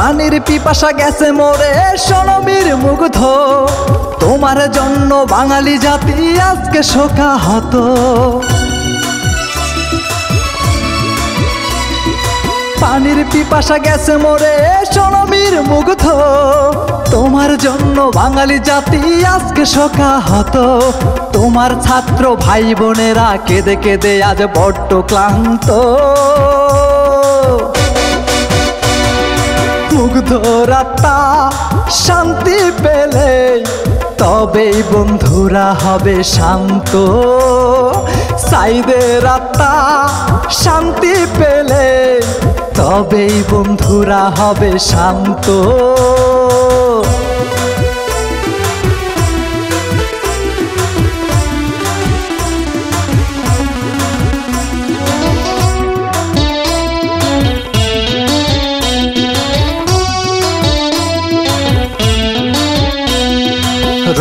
পানির পিপাসা গেছে মোরে সোনবীর মুগ্ধ, তোমার জন্য বাঙালি জাতি আজকে শোকাহত। পানির পিপাসা গেছে মোরে সোনবীর মুগ্ধ, তোমার জন্য বাঙালি জাতি আজকে শোকাহত। তোমার ছাত্র ভাই বোনেরা কেঁদে কেঁদে আজ বড্ড ক্লান্ত। মুগ্ধর আত্মা শান্তি পেলে তবেই বন্ধুরা হবে শান্ত। সাইদের আত্মা শান্তি পেলে তবেই বন্ধুরা হবে শান্ত।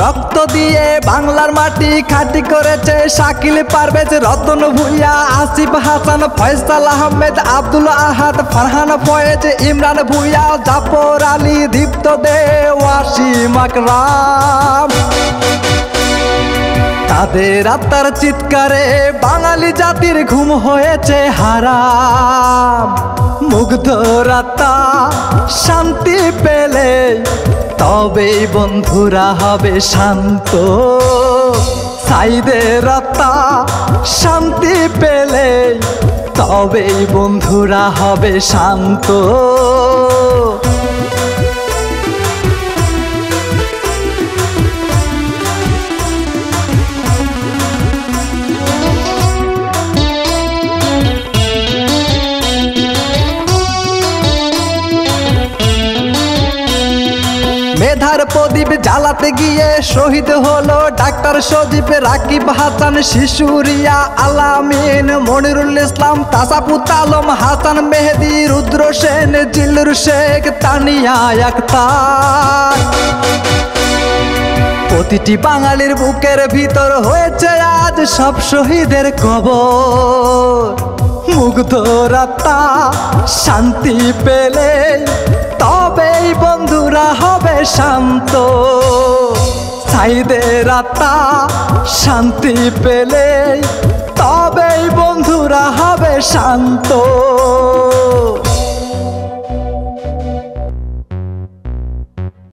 রক্ত দিয়ে বাংলার মাটি খাঁটি করেছে শাকিল পারভেজ, রতন ভূঁইয়া, আসিফ হাসান, ফয়সাল আহমেদ, আব্দুল আহাদ, ফারহান ফয়েজ, ইমরান ভূঁইয়া, জাফর আলী, দীপ্ত দে, ওয়াসিম আকরাম। তাদের আত্মার চিৎকারে বাঙালি জাতির ঘুম হয়েছে হারাম। মুগ্ধর আত্মা শান্তি পেলে তবেই বন্ধুরা হবে শান্ত। সাইদের আত্মা শান্তি পেলে তবেই বন্ধুরা হবে শান্ত। মেধার প্রদীপ জ্বালাতে গিয়ে শহীদ হলো ডাক্তার সজীব, রাকিব হাসান, শিশুরিয়া, আলামিন, মনিরুল ইসলাম, তাসাপুত আলম, হাসান মেহেদি, রুদ্র সেন, জিল্লুর শেখ, তানিয়া আক্তার। প্রতিটি বাঙালির বুকের ভিতর হয়েছে আজ সব শহীদের কবর। মুগ্ধর আত্মা শান্তি পেলে তবেই বন্ধুরা হবে শান্ত। সাইদের আত্মা শান্তি পেলে তবেই বন্ধুরা হবে শান্ত।